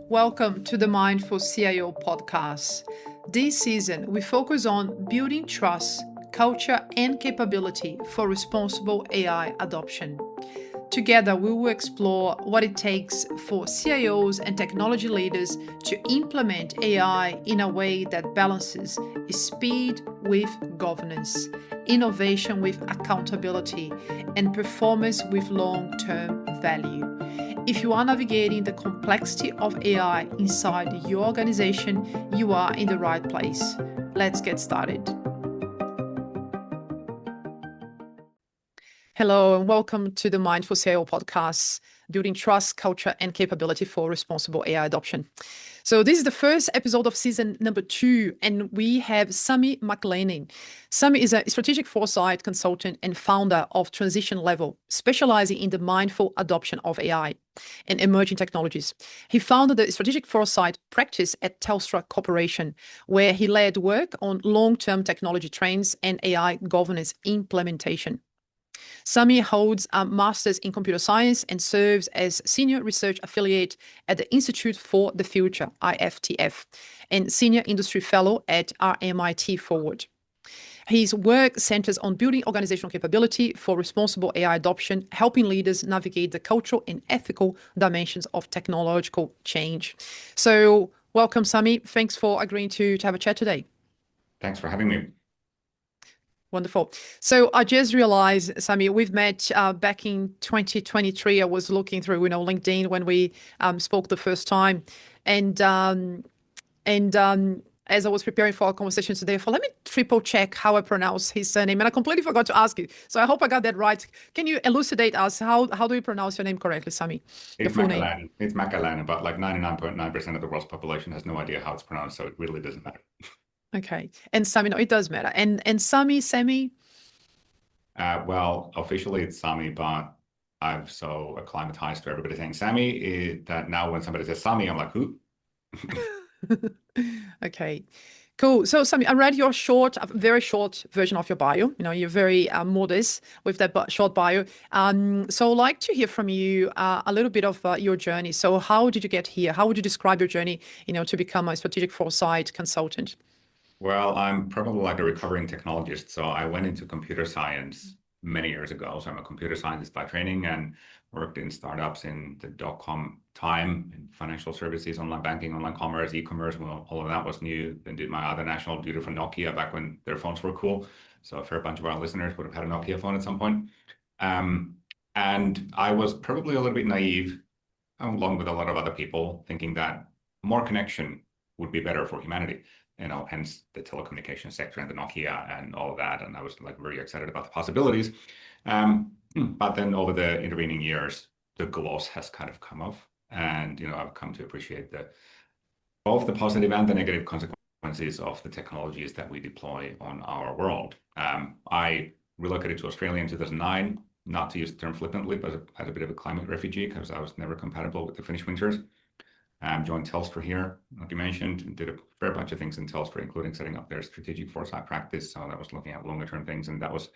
Welcome to the Mindful CIO Podcast. This season, we focus on building trust, culture, and capability for responsible AI adoption. Together, we will explore what it takes for CIOs and technology leaders to implement AI in a way that balances speed with governance, innovation with accountability, and performance with long-term value. If you are navigating the complexity of AI inside your organization, you are in the right place. Let's get started. Hello, and welcome to the Mindful CIO Podcast, building trust, culture, and capability for responsible AI adoption. So this is the first episode of season number 2, and we have Sami Makelainen. Sami is a strategic foresight consultant and founder of Transition Level, specializing in the mindful adoption of AI and emerging technologies. He founded the strategic foresight practice at Telstra Corporation, where he led work on long-term technology trends and AI governance implementation. Sami holds a master's in computer science and serves as senior research affiliate at the Institute for the Future, IFTF, and senior industry fellow at RMIT Forward. His work centers on building organizational capability for responsible AI adoption, helping leaders navigate the cultural and ethical dimensions of technological change. So welcome, Sami. Thanks for agreeing to have a chat today. Thanks for having me. Wonderful. So I just realized, Sami, we've met back in 2023. I was looking through, LinkedIn when we spoke the first time, and as I was preparing for our conversation today, I thought, let me triple check how I pronounce his surname, and I completely forgot to ask you. So I hope I got that right. Can you elucidate us? How do you pronounce your name correctly, Sami? It's Makelainen. It's Makelainen, but like 99.9% of the world's population has no idea how it's pronounced, so it really doesn't matter. Okay. And Sami, no, it does matter. And Sami? Well, officially it's Sami, but I've so acclimatized to everybody saying Sami that now when somebody says Sami, I'm like, who? Okay, cool. So Sami, I read your very short version of your bio. You're very modest with that short bio. So I'd like to hear from you a little bit of your journey. So how did you get here? How would you describe your journey, to become a strategic foresight consultant? Well, I'm probably like a recovering technologist. So I went into computer science many years ago. So I'm a computer scientist by training and worked in startups in the dot-com time, in financial services, online banking, online commerce, e-commerce. Well, all of that was new. Then did my other national duty for Nokia back when their phones were cool. So a fair bunch of our listeners would have had a Nokia phone at some point. And I was probably a little bit naive, along with a lot of other people, thinking that more connection would be better for humanity. Hence the telecommunications sector and the Nokia and all of that. And I was like very excited about the possibilities. But then over the intervening years, the gloss has kind of come off. And, I've come to appreciate both the positive and the negative consequences of the technologies that we deploy on our world. I relocated to Australia in 2009, not to use the term flippantly, but as a bit of a climate refugee, because I was never compatible with the Finnish winters. Joined Telstra here, like you mentioned, did a fair bunch of things in Telstra, including setting up their strategic foresight practice. So that was looking at longer term things. And that was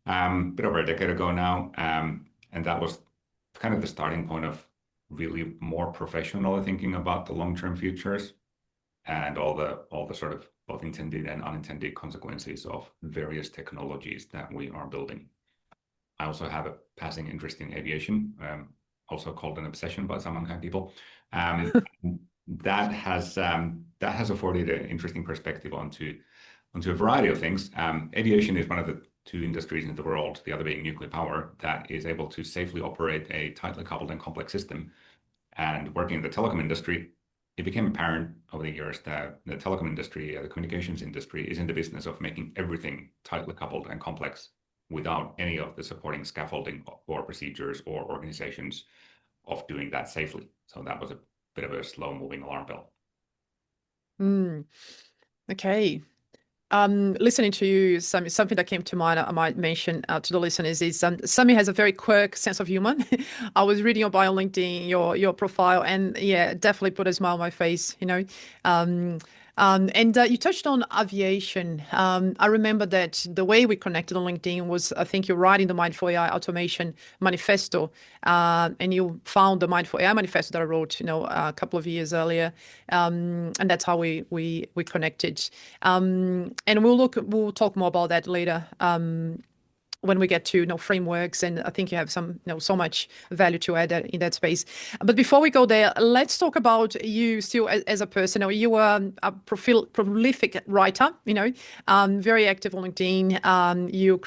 a bit over a decade ago now. And that was kind of the starting point of really more professionally thinking about the long-term futures and all the sort of both intended and unintended consequences of various technologies that we are building. I also have a passing interest in aviation, also called an obsession by some unkind people. That has afforded an interesting perspective onto a variety of things. Aviation is one of the two industries in the world, the other being nuclear power, that is able to safely operate a tightly coupled and complex system. And working in the telecom industry, it became apparent over the years that the telecom industry, the communications industry, is in the business of making everything tightly coupled and complex without any of the supporting scaffolding or procedures or organizations of doing that safely. So that was a bit of a slow-moving alarm bell. Okay. Listening to you, Sami, something that came to mind I might mention to the listeners is Sami has a very quirky sense of humor. I was reading your bio on LinkedIn, your profile, and yeah, definitely put a smile on my face. And you touched on aviation. I remember that the way we connected on LinkedIn was, I think you're writing the Mindful AI Automation Manifesto, and you found the Mindful AI Manifesto that I wrote, a couple of years earlier, and that's how we connected. And we'll talk more about that later. When we get to frameworks, and I think you have some so much value to add in that space. But before we go there, let's talk about you still as a person. You are a prolific writer, very active on LinkedIn. You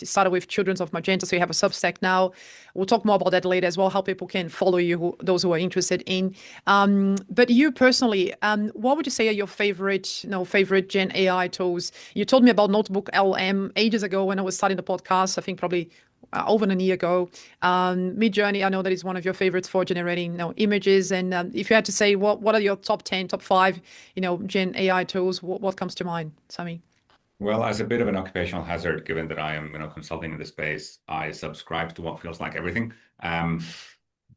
started with Children's of Magenta, so you have a Substack now. We'll talk more about that later as well, how people can follow you, those who are interested in. But you personally, what would you say are your favorite Gen AI tools? You told me about Notebook LM ages ago when I was starting the podcast. I think probably over a year ago. Midjourney, I know that is one of your favorites for generating images. And if you had to say what are your top 10, top 5, Gen AI tools, what comes to mind, Sami? Well, as a bit of an occupational hazard, given that I am, consulting in the space, I subscribe to what feels like everything.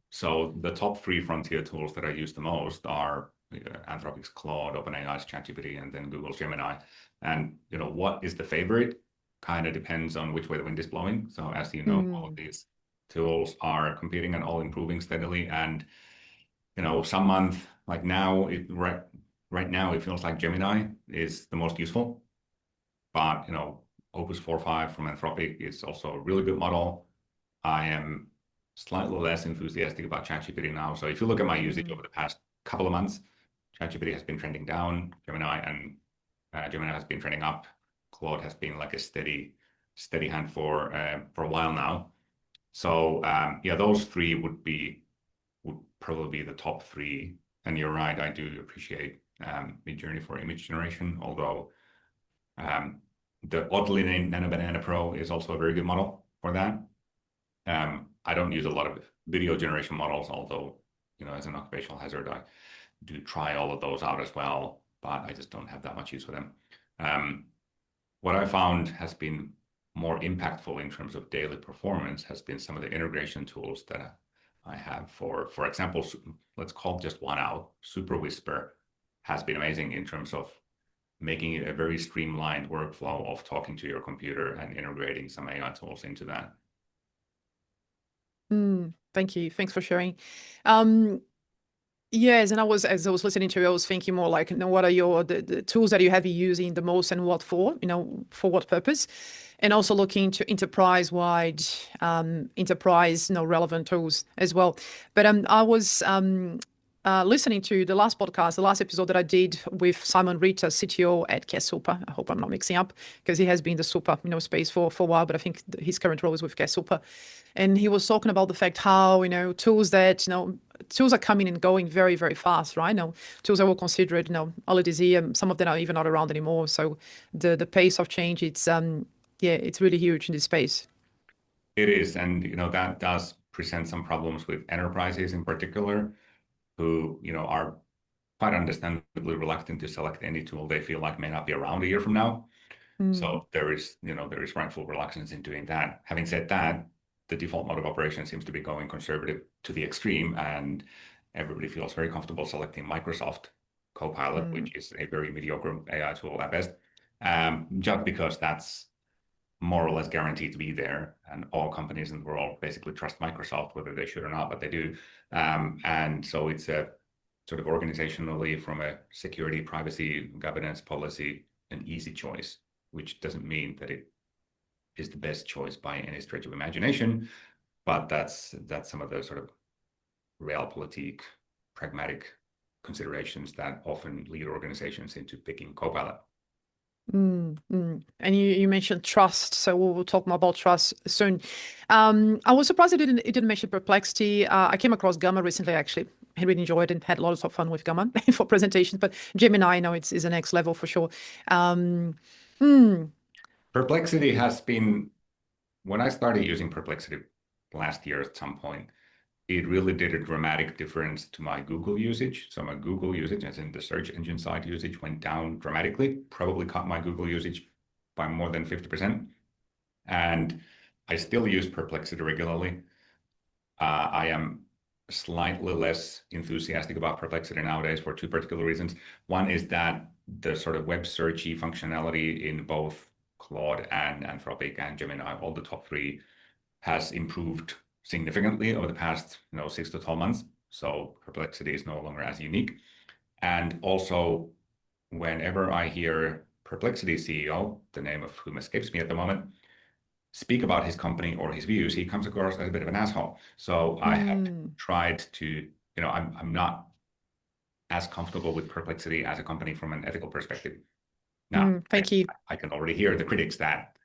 So the top 3 frontier tools that I use the most are Anthropic's Claude, OpenAI's ChatGPT, and then Google's Gemini. And what is the favorite kind of depends on which way the wind is blowing. So as you know, all of these tools are competing and all improving steadily. And some month like now, right now it feels like Gemini is the most useful. But Opus 4.5 from Anthropic is also a really good model. I am slightly less enthusiastic about ChatGPT now. So if you look at my usage over the past couple of months, ChatGPT has been trending down, Gemini has been trending up. Claude has been like a steady hand for a while now. So those 3 would probably be the top 3. And you're right, I do appreciate Midjourney for image generation, although the oddly named Nano Banana Pro is also a very good model for that. I don't use a lot of video generation models, although, as an occupational hazard, I do try all of those out as well, but I just don't have that much use for them. What I found has been more impactful in terms of daily performance has been some of the integration tools that I have. For example, let's call just one out. Super Whisper has been amazing in terms of making it a very streamlined workflow of talking to your computer and integrating some AI tools into that. Thank you. Thanks for sharing. Yes, and as I was listening to you, I was thinking more like, what are the tools that you have using the most and what for, for what purpose? And also looking to enterprise-wide, relevant tools as well. But I was listening to the last podcast, the last episode that I did with Simon Ritter, CTO at Care Super. I hope I'm not mixing up because he has been the super, space for a while, but I think his current role is with Care Super. And he was talking about the fact how, tools are coming and going very, very fast, right? Tools that were considered, early this year, some of them are even not around anymore. So the pace of change, it's really huge in this space. It is, and that does present some problems with enterprises in particular, who are quite understandably reluctant to select any tool they feel like may not be around a year from now. So there is rightful reluctance in doing that. Having said that, the default mode of operation seems to be going conservative to the extreme, and everybody feels very comfortable selecting Microsoft Copilot, which is a very mediocre AI tool at best, just because that's more or less guaranteed to be there, and all companies in the world basically trust Microsoft, whether they should or not, but they do. And so it's a sort of organizationally, from a security, privacy, governance policy, an easy choice, which doesn't mean that it is the best choice by any stretch of imagination, but that's some of the sort of realpolitik, pragmatic considerations that often lead organizations into picking Copilot. And you mentioned trust, so we'll talk more about trust soon. I was surprised it didn't mention Perplexity. I came across Gamma recently, actually. I really enjoyed it and had a lot of fun with Gamma for presentations, but Gemini, I know is the next level for sure. Perplexity has been, when I started using Perplexity last year at some point, it really did a dramatic difference to my Google usage. So my Google usage, as in the search engine side usage, went down dramatically, probably cut my Google usage by more than 50%. And I still use Perplexity regularly. I am slightly less enthusiastic about Perplexity nowadays for two particular reasons. One is that the sort of web searchy functionality in both Claude and Anthropic and Gemini, all the top three, has improved significantly over the past 6 to 12 months. So Perplexity is no longer as unique. And also, whenever I hear Perplexity CEO, the name of whom escapes me at the moment, speak about his company or his views, he comes across as a bit of an asshole. So I have tried to, I'm not as comfortable with Perplexity as a company from an ethical perspective. Now, thank you. I can already hear the critics that,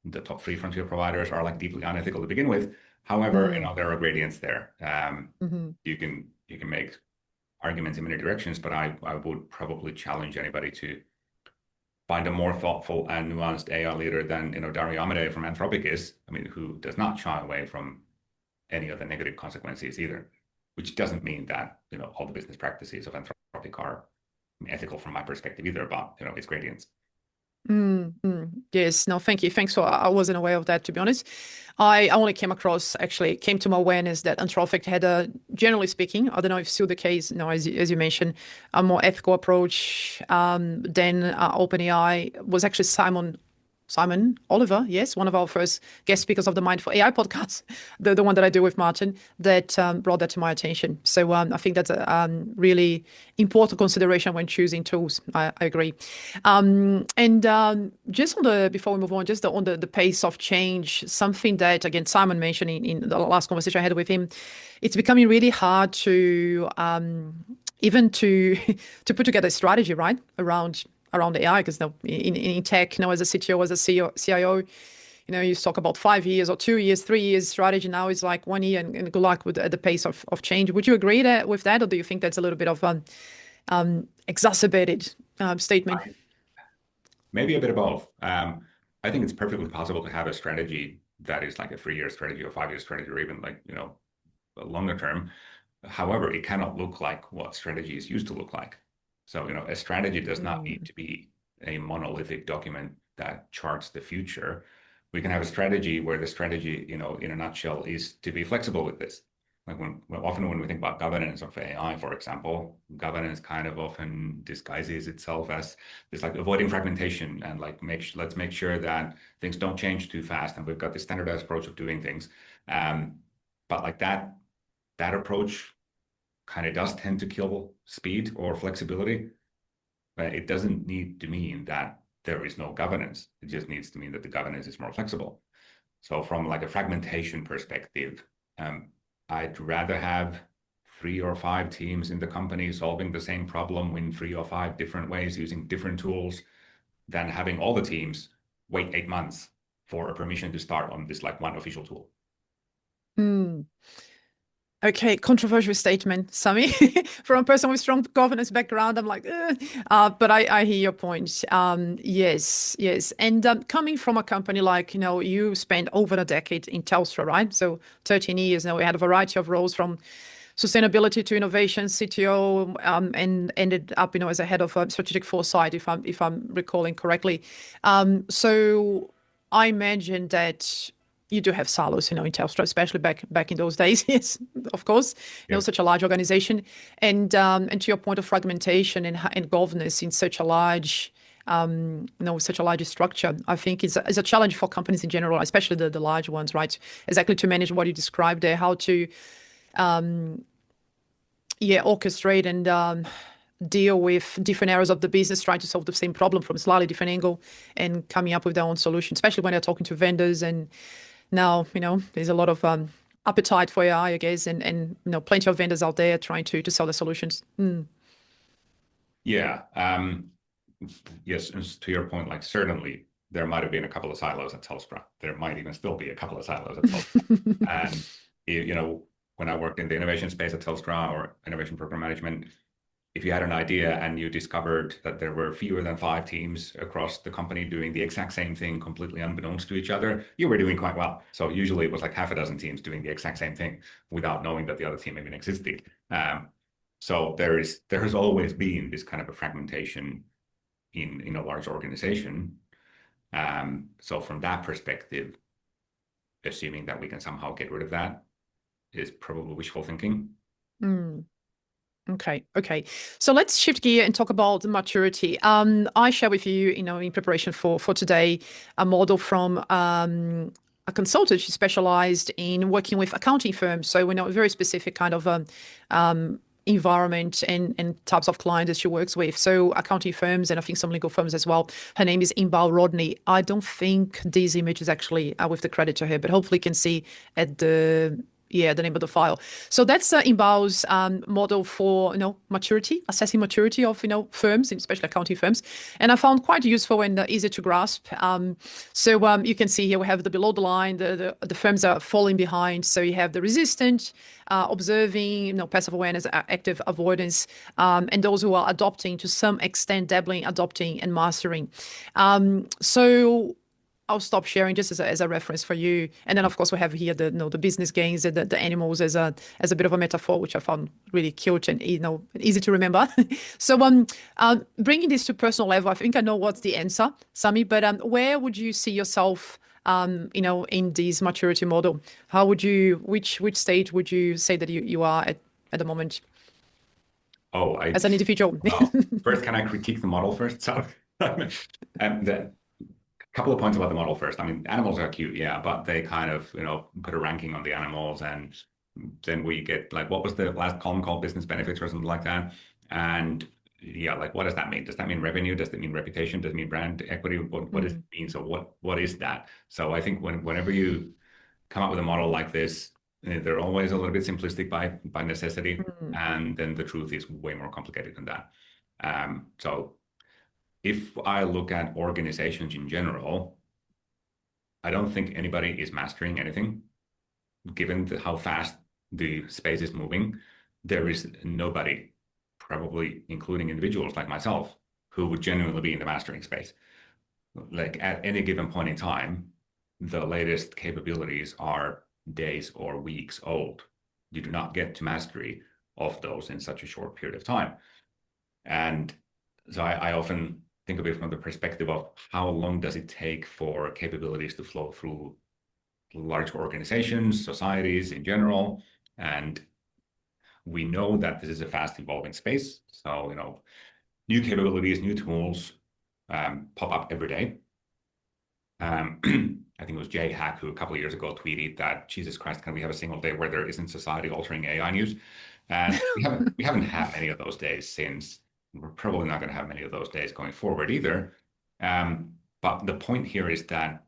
the top three frontier providers are like deeply unethical to begin with. However, there are gradients there. You can make arguments in many directions, but I would probably challenge anybody to find a more thoughtful and nuanced AI leader than Dario Amodei from Anthropic is. I mean, who does not shy away from any of the negative consequences either, which doesn't mean that all the business practices of Anthropic are ethical from my perspective either, but it's gradients. Yes, no, thank you. Thanks for, I wasn't aware of that, to be honest. I only came to my awareness that Anthropic had generally speaking, I don't know if it's still the case, as you mentioned, a more ethical approach than OpenAI. Was actually Simon Oliver, yes, one of our first guest speakers of the Mindful AI podcast, the one that I do with Martin, that brought that to my attention. So I think that's a really important consideration when choosing tools. I agree. Just before we move on, just on the pace of change, something that, again, Simon mentioned in the last conversation I had with him, it's becoming really hard to even to put together a strategy, right, around AI, because in tech, as a CTO, as a CEO, CIO, you talk about 5 years or 2 years, 3 years strategy. Now is like 1 year, and good luck with the pace of change. Would you agree with that, or do you think that's a little bit of exacerbated statement? Maybe a bit of both. I think it's perfectly possible to have a strategy that is like a 3-year strategy or 5-year strategy, or even like a longer term. However, it cannot look like what strategies used to look like. So, a strategy does not need to be a monolithic document that charts the future. We can have a strategy where the strategy, in a nutshell, is to be flexible with this. Like often when we think about governance of AI, for example, governance kind of often disguises itself as this like avoiding fragmentation and like let's make sure that things don't change too fast, and we've got this standardized approach of doing things. But like that approach kind of does tend to kill speed or flexibility, but it doesn't need to mean that there is no governance. It just needs to mean that the governance is more flexible. So from like a fragmentation perspective, I'd rather have 3 or 5 teams in the company solving the same problem in 3 or 5 different ways using different tools than having all the teams wait 8 months for a permission to start on this like one official tool. Okay, controversial statement, Sami. From a person with strong governance background, I'm like, but I hear your point. Yes. And coming from a company like, you spent over a decade in Telstra, right? So 13 years now, we had a variety of roles from sustainability to innovation, CTO, and ended up, as a head of strategic foresight, if I'm recalling correctly. So I imagine that you do have silos, in Telstra, especially back in those days. Yes, of course, such a large organization, and to your point of fragmentation and governance in such a large, such a large structure, I think is a challenge for companies in general, especially the large ones, right? Exactly, to manage what you described there, how to, orchestrate and deal with different areas of the business, trying to solve the same problem from a slightly different angle and coming up with their own solution, especially when they're talking to vendors. And now, there's a lot of appetite for AI, I guess, and plenty of vendors out there trying to sell the solutions. Yeah. Yes, and to your point, like certainly there might have been a couple of silos at Telstra. There might even still be a couple of silos at Telstra. And when I worked in the innovation space at Telstra or innovation program management, if you had an idea and you discovered that there were fewer than 5 teams across the company doing the exact same thing, completely unbeknownst to each other, you were doing quite well. So usually it was like half a dozen teams doing the exact same thing without knowing that the other team even existed. So there has always been this kind of a fragmentation in a large organization. So from that perspective, assuming that we can somehow get rid of that, is probably wishful thinking. Mm. Okay. So let's shift gear and talk about maturity. I share with you, in preparation for today, a model from a consultant. She specialized in working with accounting firms. So we know a very specific kind of environment and types of clients that she works with. So accounting firms and I think some legal firms as well. Her name is Imbal Rodney. I don't think this image is actually with the credit to her, but hopefully you can see at the name of the file. So that's Imbal's model for maturity, assessing maturity of firms, especially accounting firms, and I found quite useful and easy to grasp. So you can see here we have the below the line, the firms are falling behind. So you have the resistant, observing, passive awareness, active avoidance, and those who are adopting to some extent, dabbling, adopting, and mastering. So I'll stop sharing just as a reference for you. And then, of course, we have here the business gains, the animals as a bit of a metaphor, which I found really cute and easy to remember. So bringing this to personal level, I think I know what's the answer, Sami. But where would you see yourself, in this maturity model? How would you, which stage would you say that you are at the moment? As an individual. Well, first, can I critique the model first? So, the couple of points about the model first. I mean, animals are cute, yeah, but they kind of, put a ranking on the animals, and then we get like, what was the last column called? Business benefits or something like that. And yeah, like, what does that mean? Does that mean revenue? Does that mean reputation? Does it mean brand equity? What does it mean? So what is that? So I think whenever you come up with a model like this, they're always a little bit simplistic by necessity, and then the truth is way more complicated than that. So if I look at organizations in general, I don't think anybody is mastering anything. Given how fast the space is moving, there is nobody, probably including individuals like myself, who would genuinely be in the mastering space. Like at any given point in time, the latest capabilities are days or weeks old. You do not get to mastery of those in such a short period of time. And so I often think of it from the perspective of how long does it take for capabilities to flow through large organizations, societies in general. And we know that this is a fast evolving space. So, new capabilities, new tools pop up every day. I think it was Jay Hack who a couple of years ago tweeted that, Jesus Christ, can we have a single day where there isn't society altering AI news? And we haven't had many of those days since. We're probably not going to have many of those days going forward either. But the point here is that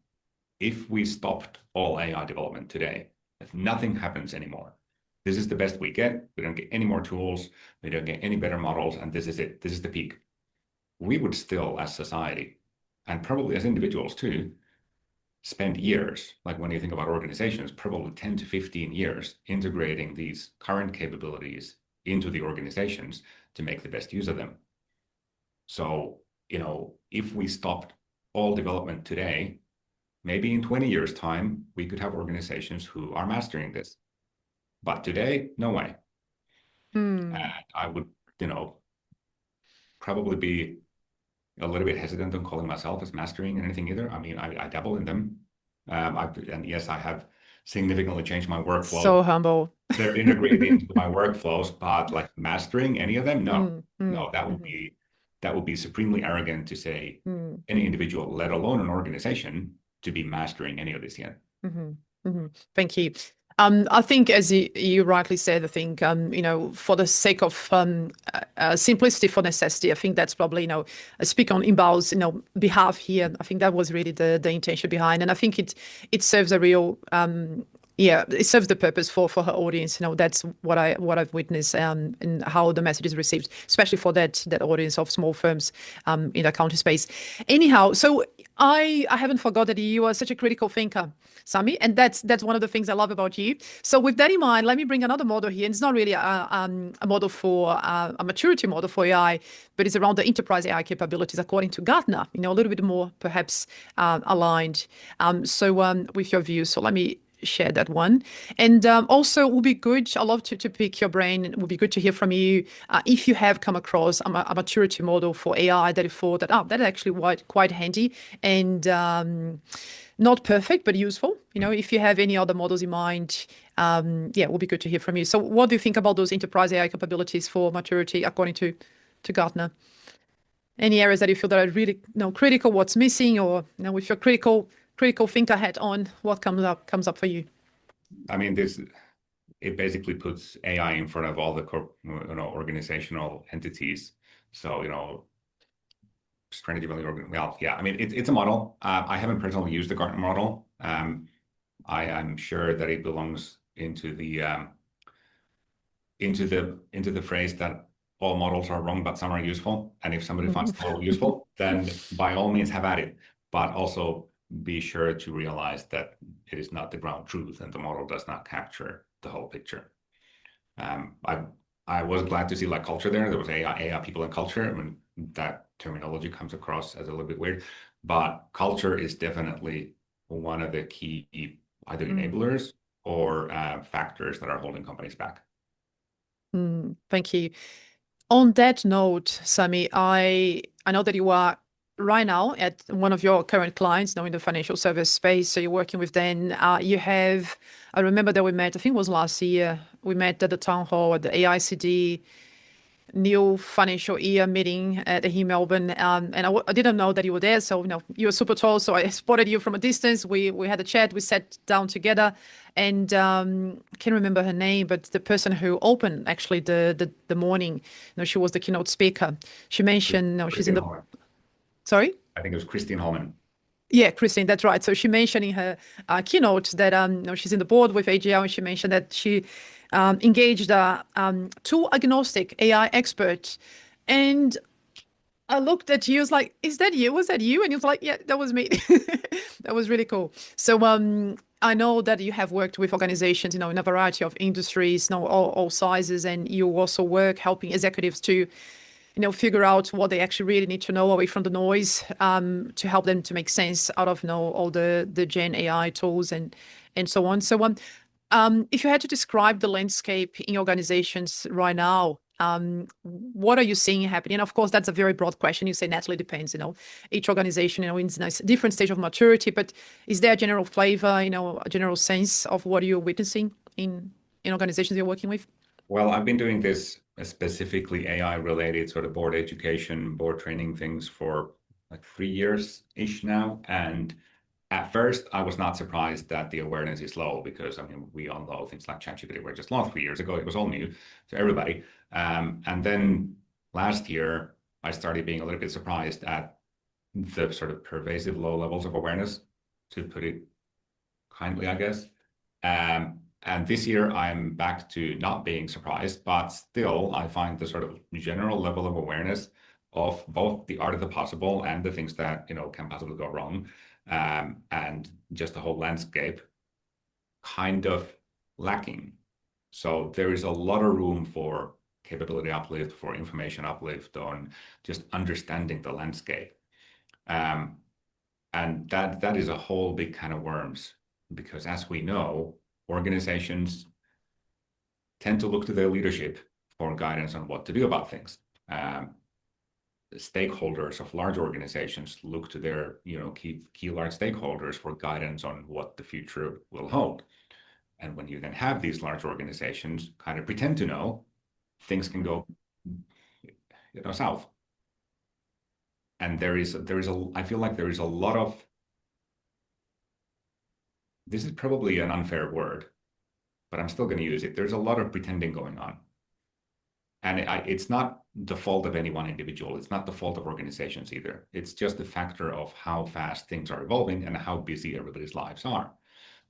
if we stopped all AI development today, if nothing happens anymore, this is the best we get. We don't get any more tools. We don't get any better models. And this is it. This is the peak. We would still, as society, and probably as individuals too, spend years, like when you think about organizations, probably 10 to 15 years integrating these current capabilities into the organizations to make the best use of them. So, if we stopped all development today, maybe in 20 years' time, we could have organizations who are mastering this. But today, no way. And I would, probably be a little bit hesitant on calling myself as mastering anything either. I mean, I dabble in them. And yes, I have significantly changed my workflow. So humble. They're integrated into my workflows, but like mastering any of them, no, that would be supremely arrogant to say any individual, let alone an organization, to be mastering any of this yet. Thank you. I think, as you rightly said, I think, for the sake of simplicity for necessity, I think that's probably, I speak on Imbal's, behalf here. I think that was really the intention behind. And I think it serves a real, it serves the purpose for her audience. That's what I've witnessed and how the message is received, especially for that audience of small firms in the accounting space. Anyhow, so I haven't forgotten that you are such a critical thinker, Sami, and that's one of the things I love about you. So with that in mind, let me bring another model here. And it's not really a model for a maturity model for AI, but it's around the enterprise AI capabilities according to Gartner. A little bit more perhaps aligned. So with your views, so let me share that one. And also, it would be good. I love to pick your brain. It would be good to hear from you if you have come across a maturity model for AI that you thought that that's actually quite handy and not perfect but useful. If you have any other models in mind, it would be good to hear from you. So, what do you think about those enterprise AI capabilities for maturity according to Gartner? Any areas that you feel that are really critical, what's missing, or with your critical thinker hat on, what comes up for you? I mean, it basically puts AI in front of all the organizational entities. So strategy value. Well, yeah. I mean, it's a model. I haven't personally used the Gartner model. I am sure that it belongs into the phrase that all models are wrong, but some are useful. And if somebody finds the model useful, then by all means have at it. But also be sure to realize that it is not the ground truth, and the model does not capture the whole picture. I was glad to see culture there. There was AI people and culture. I mean, that terminology comes across as a little bit weird, but culture is definitely one of the key either enablers or factors that are holding companies back. Thank you. On that note, Sami, I know that you are right now at one of your current clients now in the financial service space. So you're working with them. I remember that we met, I think it was last year, we met at the town hall at the AICD new financial year meeting at the Melbourne. And I didn't know that you were there. So, you were super tall. So I spotted you from a distance. We had a chat. We sat down together. And I can't remember her name, but the person who opened actually the morning, she was the keynote speaker. She mentioned, she's in the... Holman. Sorry? I think it was Christine Holman. Yeah, Christine, that's right. So she mentioned in her keynote that she's in the board with AGL, and she mentioned that she engaged a tool agnostic AI expert. And I looked at you, I was like, is that you? Was that you? And he was like, yeah, that was me. That was really cool. So I know that you have worked with organizations, in a variety of industries, all sizes, and you also work helping executives to figure out what they actually really need to know away from the noise, to help them to make sense out of all the Gen AI tools and so on. So if you had to describe the landscape in organizations right now, what are you seeing happening? And of course, that's a very broad question. You say, Nathalie, depends. Each organization, is in a different stage of maturity. But is there a general flavor, a general sense of what you're witnessing in organizations you're working with? Well, I've been doing this specifically AI-related sort of board education, board training things for 3 years-ish now. And at first, I was not surprised that the awareness is low because, I mean, we all know things like ChatGPT were just launched 3 years ago. It was all new to everybody. And then last year, I started being a little bit surprised at the sort of pervasive low levels of awareness, to put it kindly, I guess. And this year, I'm back to not being surprised, but still, I find the sort of general level of awareness of both the art of the possible and the things that can possibly go wrong, and just the whole landscape kind of lacking. So there is a lot of room for capability uplift, for information uplift on just understanding the landscape. And that is a whole big can of worms, because as we know, organizations tend to look to their leadership for guidance on what to do about things. Stakeholders of large organizations look to their key large stakeholders for guidance on what the future will hold. And when you then have these large organizations kind of pretend to know, things can go south. And I feel like there is a lot of, this is probably an unfair word, but I'm still going to use it. There's a lot of pretending going on. And it's not the fault of any one individual. It's not the fault of organizations either. It's just a factor of how fast things are evolving and how busy everybody's lives are.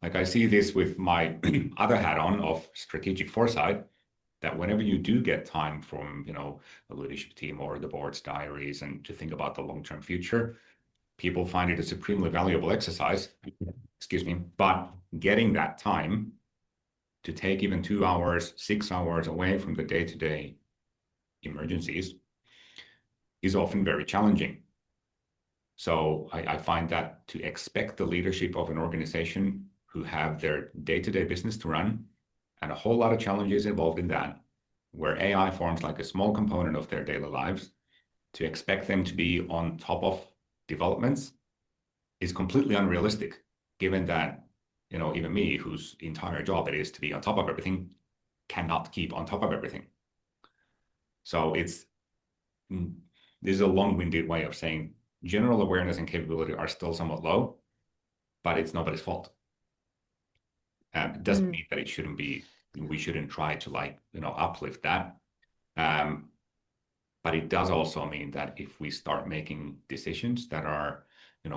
Like, I see this with my other hat on of strategic foresight, that whenever you do get time from, a leadership team or the board's diaries and to think about the long-term future, people find it a supremely valuable exercise, excuse me, but getting that time to take even 2 hours, 6 hours away from the day-to-day emergencies is often very challenging. So I find that to expect the leadership of an organization who have their day-to-day business to run and a whole lot of challenges involved in that, where AI forms like a small component of their daily lives, to expect them to be on top of developments is completely unrealistic, given that, even me, whose entire job it is to be on top of everything, cannot keep on top of everything. So this is a long-winded way of saying general awareness and capability are still somewhat low, but it's nobody's fault. It doesn't mean that we shouldn't try to uplift that. But it does also mean that if we start making decisions that are,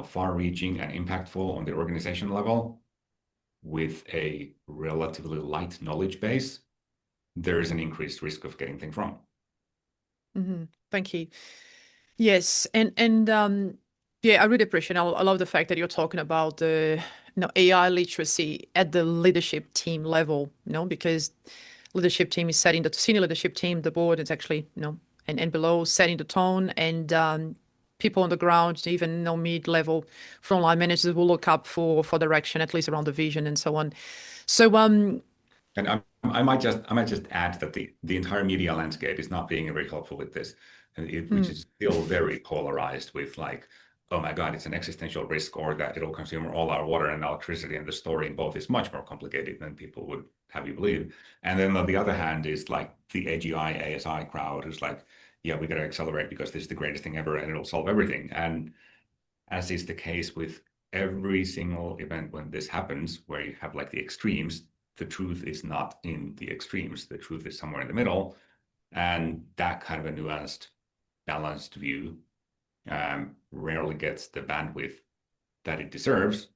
far-reaching and impactful on the organization level with a relatively light knowledge base, there is an increased risk of getting things wrong. Thank you. Yes, and yeah, I really appreciate. I love the fact that you're talking about the AI literacy at the leadership team level. Because leadership team is setting the senior leadership team, the board is actually and below setting the tone, and people on the ground, even mid-level frontline managers will look up for direction, at least around the vision and so on. So and I might just add that the entire media landscape is not being very helpful with this, which is still very polarized with like, oh my God, it's an existential risk, or that it'll consume all our water and electricity, and the story in both is much more complicated than people would have you believe. And then on the other hand is like the AGI, ASI crowd who's like, yeah, we got to accelerate because this is the greatest thing ever and it'll solve everything. And as is the case with every single event when this happens, where you have like the extremes, the truth is not in the extremes. The truth is somewhere in the middle. And that kind of a nuanced, balanced view rarely gets the bandwidth that it deserves.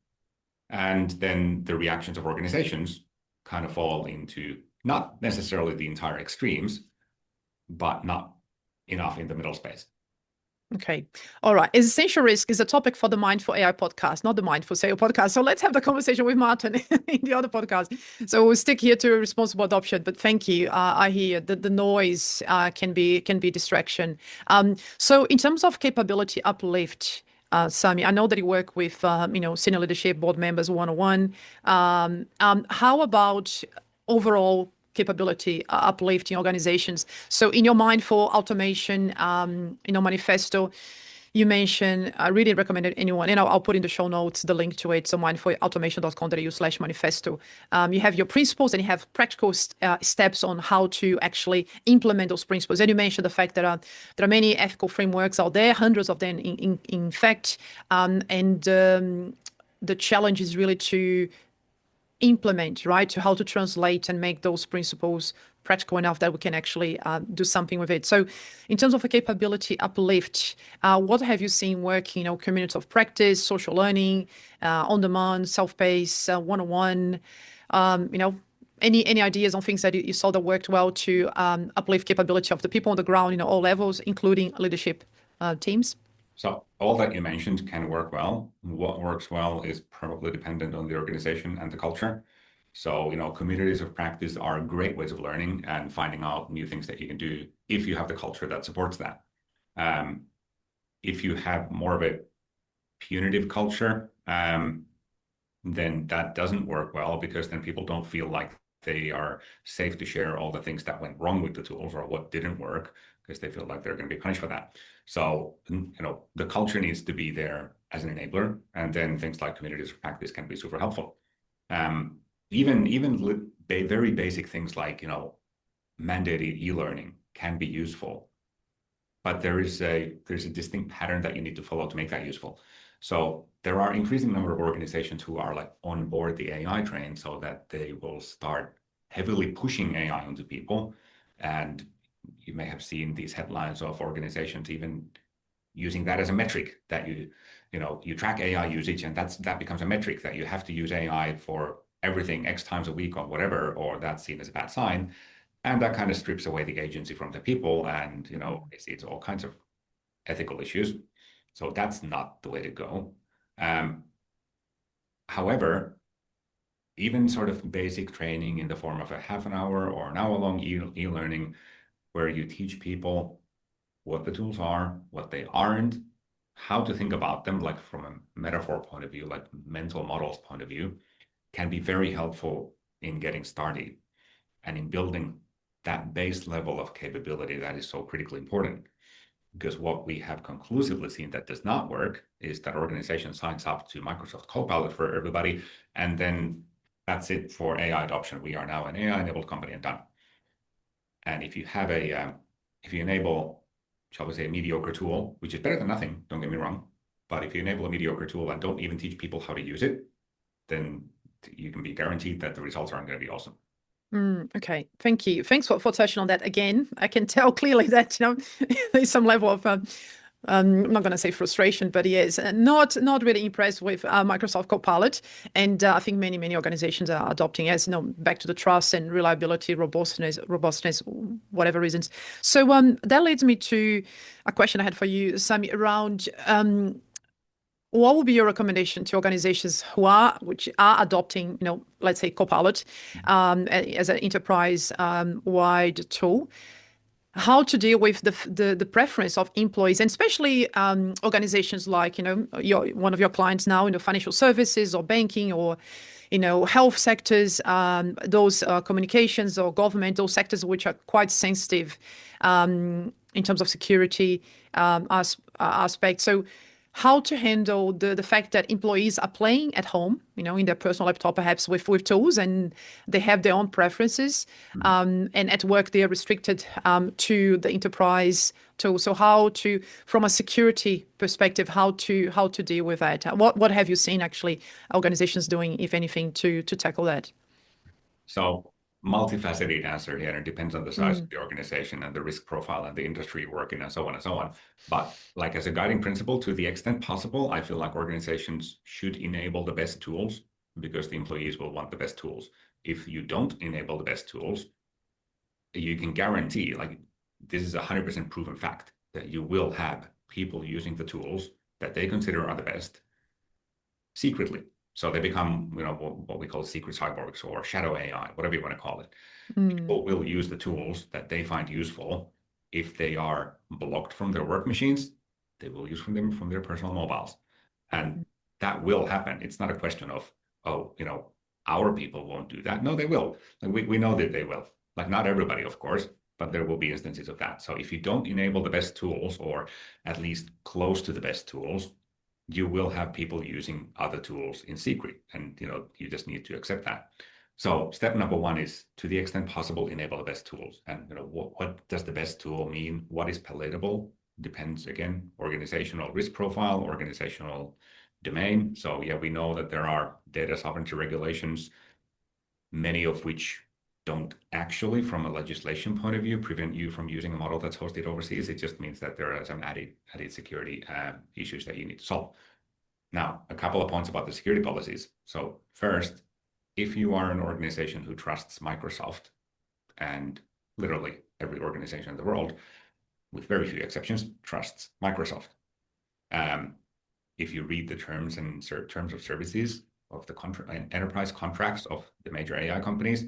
And then the reactions of organizations kind of fall into not necessarily the entire extremes, but not enough in the middle space. Okay. All right. Existential risk is a topic for the Mindful AI podcast, not the Mindful CIO podcast. So let's have the conversation with Martin in the other podcast. So we'll stick here to responsible adoption. But thank you. I hear that the noise can be distraction. So in terms of capability uplift, Sami, I know that you work with senior leadership board members one-on-one. How about overall capability uplifting organizations? So in your Mindful Automation manifesto, you mentioned, I really recommend it anyone, and I'll put in the show notes the link to it, so mindfulautomation.com.au/manifesto. You have your principles and you have practical steps on how to actually implement those principles. And you mentioned the fact that there are many ethical frameworks out there, hundreds of them in fact, and the challenge is really to implement, right? To how to translate and make those principles practical enough that we can actually do something with it. So in terms of a capability uplift, what have you seen working, community of practice, social learning, on-demand, self-paced, one-on-one, any ideas on things that you saw that worked well to uplift capability of the people on the ground, all levels, including leadership teams? So all that you mentioned can work well. What works well is probably dependent on the organization and the culture. So, communities of practice are great ways of learning and finding out new things that you can do if you have the culture that supports that. If you have more of a punitive culture, then that doesn't work well, because then people don't feel like they are safe to share all the things that went wrong with the tools or what didn't work, because they feel like they're going to be punished for that. So, the culture needs to be there as an enabler, and then things like communities of practice can be super helpful. Even very basic things like, mandated e-learning can be useful, but there's a distinct pattern that you need to follow to make that useful. So there are increasing number of organizations who are like on board the AI train, so that they will start heavily pushing AI onto people. And you may have seen these headlines of organizations even using that as a metric, that you track AI usage, and that becomes a metric that you have to use AI for everything X times a week or whatever, or that's seen as a bad sign. And that kind of strips away the agency from the people, and it's all kinds of ethical issues. So that's not the way to go. However, even sort of basic training in the form of a half an hour or an hour-long e-learning, where you teach people what the tools are, what they aren't, how to think about them, like from a metaphor point of view, like mental models point of view, can be very helpful in getting started and in building that base level of capability that is so critically important. Because what we have conclusively seen that does not work is that organization signs up to Microsoft Copilot for everybody, and then that's it for AI adoption. We are now an AI-enabled company and done. And if you have if you enable, shall we say, a mediocre tool, which is better than nothing, don't get me wrong, but if you enable a mediocre tool and don't even teach people how to use it, then you can be guaranteed that the results aren't going to be awesome. Okay, thank you. Thanks for touching on that again. I can tell clearly that there's some level of I'm not going to say frustration, but yes, not really impressed with Microsoft Copilot, and I think many organizations are adopting, as back to the trust and reliability, robustness, whatever reasons. So that leads me to a question I had for you, Sami, around what would be your recommendation to organizations which are adopting, let's say Copilot as an enterprise wide tool? How to deal with the preference of employees, and especially organizations like one of your clients now in the financial services or banking or health sectors, those communications or government, those sectors which are quite sensitive in terms of security aspects. So how to handle the fact that employees are playing at home, in their personal laptop, perhaps with tools, and they have their own preferences. And at work, they are restricted to the enterprise tool. So how to, from a security perspective, how to deal with that? What have you seen actually organizations doing, if anything, to tackle that? So multifaceted answer here, and it depends on the size of the organization and the risk profile and the industry you work in and so on and so on. But like as a guiding principle, to the extent possible, I feel like organizations should enable the best tools because the employees will want the best tools. If you don't enable the best tools, you can guarantee, like this is 100% proven fact, that you will have people using the tools that they consider are the best secretly. So they become, what we call secret cyborgs or shadow AI, whatever you want to call it. People will use the tools that they find useful. If they are blocked from their work machines, they will use them from their personal mobiles. And that will happen. It's not a question of, our people won't do that. No, they will. Like we know that they will. Like not everybody, of course, but there will be instances of that. So if you don't enable the best tools, or at least close to the best tools, you will have people using other tools in secret, and you just need to accept that. So step number one is, to the extent possible, enable the best tools. And what does the best tool mean? What is palatable? Depends, again, organizational risk profile, organizational domain. So yeah, we know that there are data sovereignty regulations, many of which don't actually, from a legislation point of view, prevent you from using a model that's hosted overseas. It just means that there are some added security issues that you need to solve. Now, a couple of points about the security policies. So first, if you are an organization who trusts Microsoft, and literally every organization in the world, with very few exceptions, trusts Microsoft. If you read the terms and terms of services of the enterprise contracts of the major AI companies,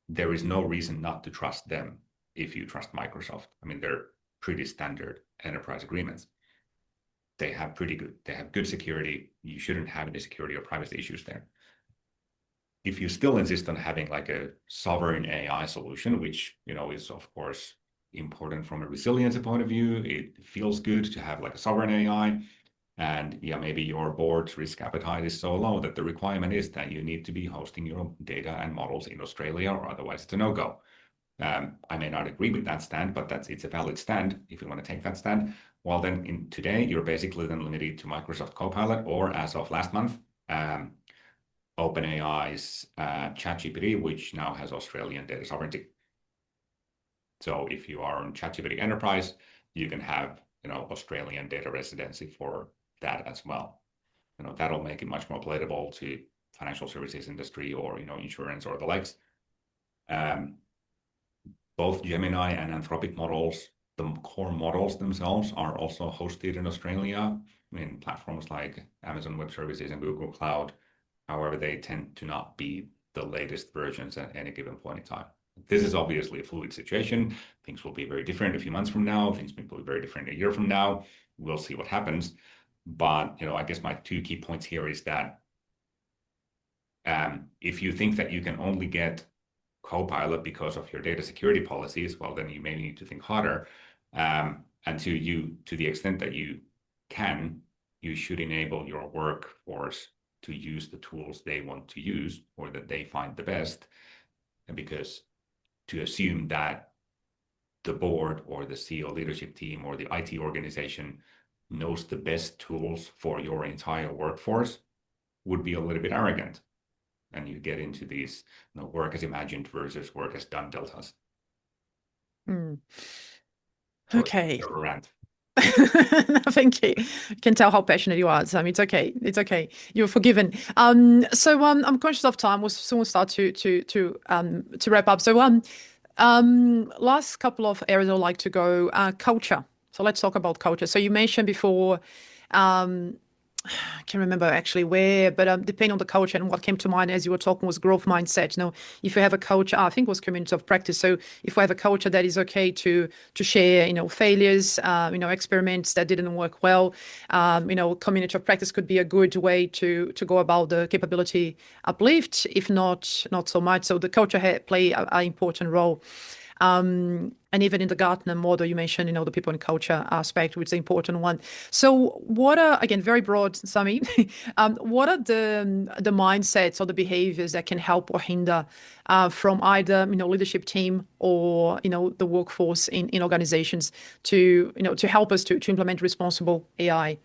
there is no reason not to trust them if you trust Microsoft. I mean, they're pretty standard enterprise agreements. They have good security. You shouldn't have any security or privacy issues there. If you still insist on having like a sovereign AI solution, which, is of course important from a resiliency point of view, it feels good to have like a sovereign AI. And yeah, maybe your board's risk appetite is so low that the requirement is that you need to be hosting your data and models in Australia, or otherwise it's a no-go. I may not agree with that stand, but it's a valid stand if you want to take that stand. Well, then today, you're basically then limited to Microsoft Copilot, or as of last month, OpenAI's ChatGPT, which now has Australian data sovereignty. So if you are on ChatGPT Enterprise, you can have Australian data residency for that as well. That'll make it much more palatable to financial services industry, or insurance or the likes. Both Gemini and Anthropic models, the core models themselves, are also hosted in Australia in platforms like Amazon Web Services and Google Cloud. However, they tend to not be the latest versions at any given point in time. This is obviously a fluid situation. Things will be very different a few months from now. Things will be very different a year from now. We'll see what happens. But, I guess my two key points here is that If you think that you can only get Copilot because of your data security policies, well, then you may need to think harder. And to the extent that you can, you should enable your workforce to use the tools they want to use or that they find the best. And because to assume that the board or the CEO leadership team or the IT organization knows the best tools for your entire workforce would be a little bit arrogant. And you get into these work as imagined versus work as done deltas. Okay. Rant. Thank you. You can tell how passionate you are. I mean, it's okay. It's okay. You're forgiven. So I'm conscious of time. We'll soon start to wrap up. So last couple of areas I'd like to go. Culture. So let's talk about culture. So you mentioned before, I can't remember actually where, but depending on the culture, and what came to mind as you were talking was growth mindset. You know, if you have a culture, I think it was community of practice. So if we have a culture that is okay to share, failures, experiments that didn't work well, community of practice could be a good way to go about the capability uplift, if not so much. So the culture play an important role. And even in the Gartner model, you mentioned, the people and culture aspect, which is an important one. So what are, again, very broad, Sami, what are the mindsets or the behaviors that can help or hinder from either, leadership team or, the workforce in organizations to help us to implement responsible AI?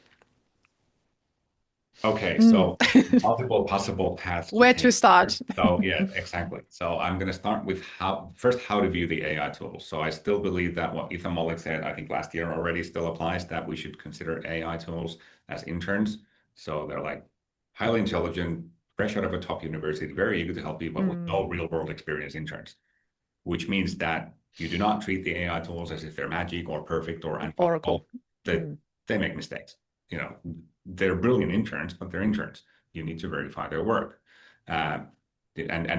Okay, so multiple possible paths to Where take. to start? So yeah, exactly. So I'm going to start with how to view the AI tools. So I still believe that what Ethan Mollick said, I think last year already still applies, that we should consider AI tools as interns. So they're like highly intelligent, fresh out of a top university, very eager to help you, but with no real world experience interns, which means that you do not treat the AI tools as if they're magic or perfect or Oracle. They make mistakes. They're brilliant interns, but they're interns. You need to verify their work. And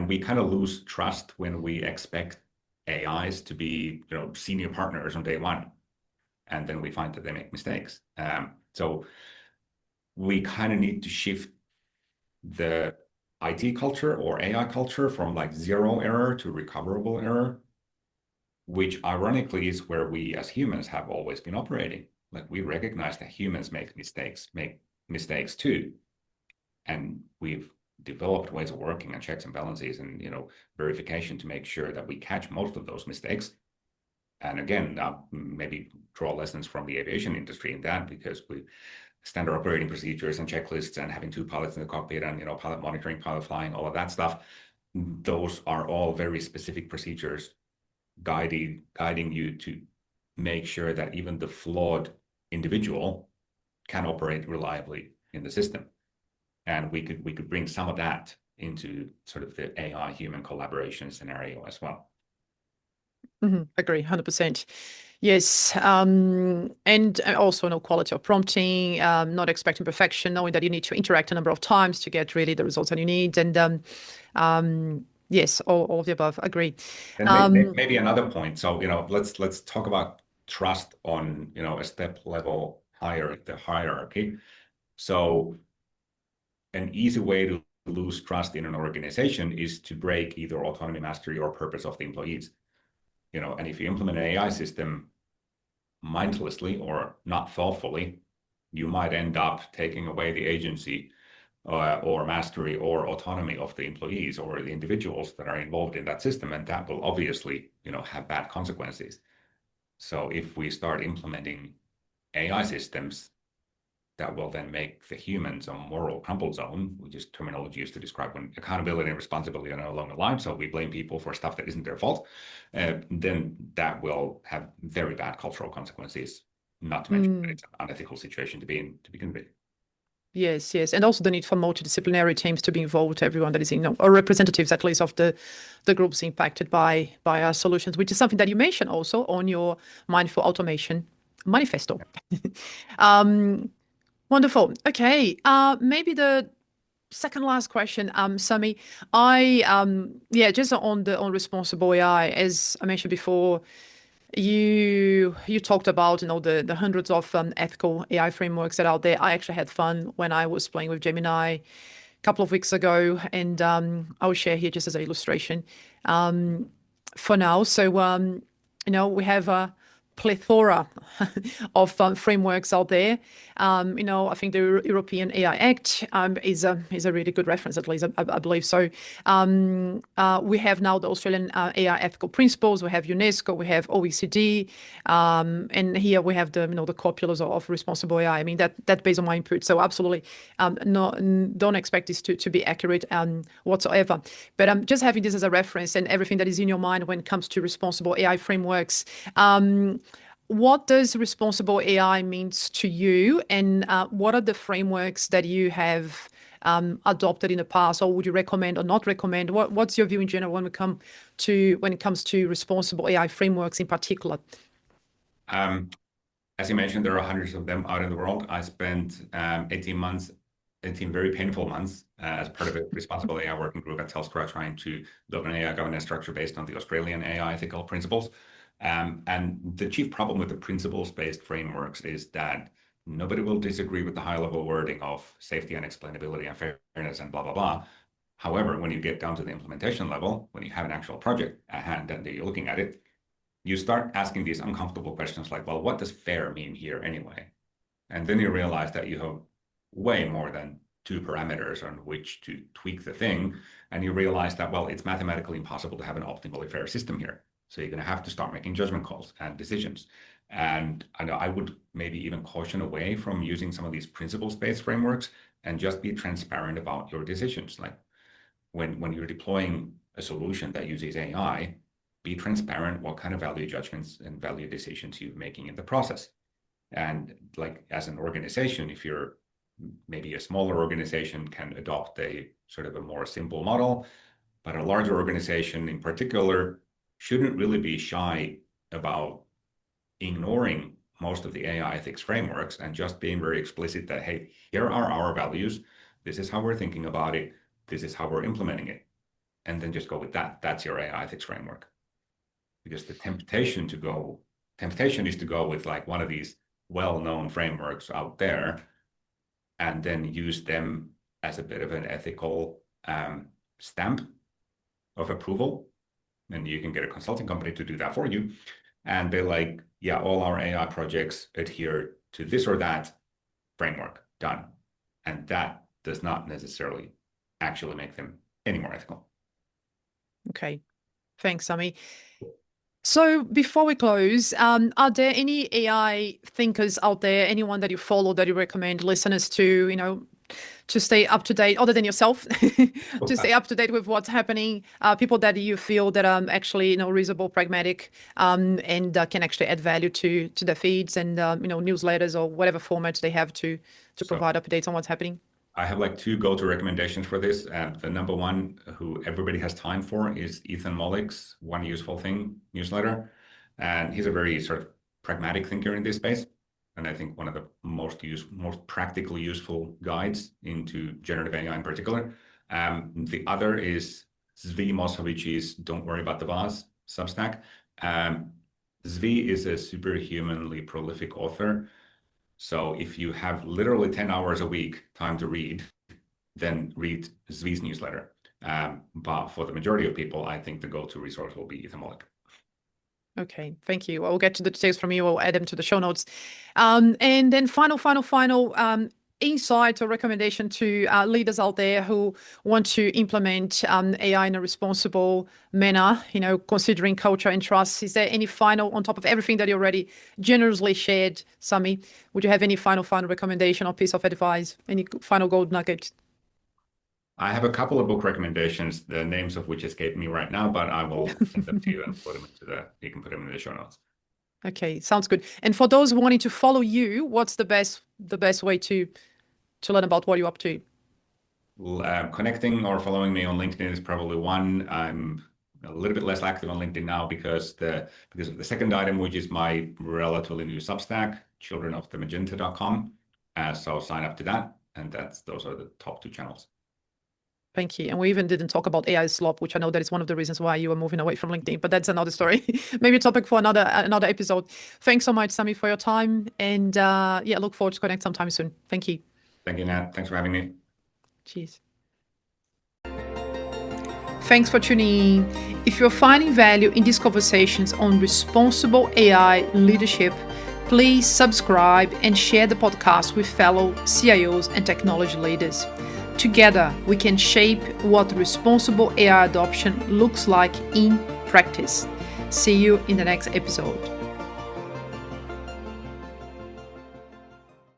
we kind of lose trust when we expect AIs to be, senior partners on day one, and then we find that they make mistakes. So we kind of need to shift the IT culture or AI culture from like zero error to recoverable error, which ironically is where we as humans have always been operating. Like we recognize that humans make mistakes too. And we've developed ways of working and checks and balances and, verification to make sure that we catch most of those mistakes. And again, maybe draw lessons from the aviation industry in that, because we standard operating procedures and checklists and having two pilots in the cockpit and, pilot monitoring, pilot flying, all of that stuff. Those are all very specific procedures guiding you to make sure that even the flawed individual can operate reliably in the system. And we could bring some of that into sort of the AI human collaboration scenario as well. Agree, 100%. Yes, and also quality of prompting, not expecting perfection, knowing that you need to interact a number of times to get really the results that you need, and yes, all of the above. Agree. And maybe another point. So let's talk about trust on a step level higher the hierarchy. So an easy way to lose trust in an organization is to break either autonomy, mastery, or purpose of the employees. And if you implement an AI system mindlessly or not thoughtfully, you might end up taking away the agency or mastery or autonomy of the employees or the individuals that are involved in that system, and that will obviously have bad consequences. So if we start implementing AI systems that will then make the humans a moral crumble zone, which is terminology used to describe when accountability and responsibility are no longer aligned, so we blame people for stuff that isn't their fault, then that will have very bad cultural consequences, not to mention that it's an unethical situation to be begin with. Yes, and also the need for multidisciplinary teams to be involved, everyone that is or representatives at least of the groups impacted by our solutions, which is something that you mentioned also on your Mindful Automation Manifesto. Wonderful. Okay, maybe the second last question, Sami. Just on responsible AI, as I mentioned before, you talked about the hundreds of ethical AI frameworks that are out there. I actually had fun when I was playing with Gemini couple of weeks ago, and I'll share here just as an illustration for now. So, we have a plethora of frameworks out there. I think the European AI Act is a really good reference, at least I believe so. We have now the Australian AI ethical principles. We have UNESCO. We have OECD, and here we have the core pillars of responsible AI. I mean that's based on my input. So absolutely, don't expect this to be accurate whatsoever. But just having this as a reference and everything that is in your mind when it comes to responsible AI frameworks. What does responsible AI means to you, and what are the frameworks that you have adopted in the past, or would you recommend or not recommend? What's your view in general when it comes to responsible AI frameworks in particular? As you mentioned, there are hundreds of them out in the world. I spent 18 very painful months as part of a responsible AI working group at Telstra, trying to build an AI governance structure based on the Australian AI ethical principles. And the chief problem with the principles-based frameworks is that nobody will disagree with the high-level wording of safety and explainability and fairness and blah, blah, blah. However, when you get down to the implementation level, when you have an actual project at hand and you're looking at it, you start asking these uncomfortable questions like, well, what does fair mean here anyway? And then you realize that you have way more than 2 parameters on which to tweak the thing. And you realize that, well, it's mathematically impossible to have an optimally fair system here. So you're going to have to start making judgment calls and decisions. And I would maybe even caution away from using some of these principles-based frameworks and just be transparent about your decisions. Like when you're deploying a solution that uses AI, be transparent what kind of value judgments and value decisions you're making in the process. And like as an organization, if you're maybe a smaller organization can adopt a sort of a more simple model, but a larger organization in particular shouldn't really be shy about ignoring most of the AI ethics frameworks and just being very explicit that, hey, here are our values. This is how we're thinking about it. This is how we're implementing it. And then just go with that. That's your AI ethics framework. Because the temptation is to go with like one of these well-known frameworks out there and then use them as a bit of an ethical stamp of approval. And you can get a consulting company to do that for you. And they're like, yeah, all our AI projects adhere to this or that framework, done. And that does not necessarily actually make them any more ethical. Okay, thanks, Sami. So before we close, are there any AI thinkers out there, anyone that you follow that you recommend listeners to stay up to date, other than yourself, to stay up to date with what's happening, people that you feel that are actually, reasonable, pragmatic, and can actually add value to their feeds and, newsletters or whatever format they have to provide updates on what's happening? I have like 2 go-to recommendations for this. The number one, who everybody has time for, is Ethan Mollick's One Useful Thing newsletter. And he's a very sort of pragmatic thinker in this space. And I think one of the most practically useful guides into generative AI in particular. The other is Zvi Moskovic's Don't Worry About the Vase Substack. Zvi is a superhumanly prolific author. So if you have literally 10 hours a week time to read, then read Zvi's newsletter. But for the majority of people, I think the go-to resource will be Ethan Mollick. Okay, thank you. I'll get to the details from you. I'll add them to the show notes. And then final insight or recommendation to leaders out there who want to implement AI in a responsible manner, considering culture and trust. Is there any final, on top of everything that you already generously shared, Sami, would you have any final recommendation or piece of advice, any final gold nugget? I have a couple of book recommendations, the names of which escape me right now, but I will send them to you and you can put them in the show notes. Okay, sounds good. And for those wanting to follow you, what's the best way to learn about what you're up to? Connecting or following me on LinkedIn is probably one. I'm a little bit less active on LinkedIn now because of the second item, which is my relatively new Substack, childrenofthemagenta.com. So sign up to that, and those are the top 2 channels. Thank you. And we even didn't talk about AI slop, which I know that is one of the reasons why you are moving away from LinkedIn, but that's another story. Maybe a topic for another episode. Thanks so much, Sami, for your time. And look forward to connect sometime soon. Thank you. Thank you, Nat. Thanks for having me. Cheers. Thanks for tuning in. If you're finding value in these conversations on responsible AI leadership, please subscribe and share the podcast with fellow CIOs and technology leaders. Together, we can shape what responsible AI adoption looks like in practice. See you in the next episode.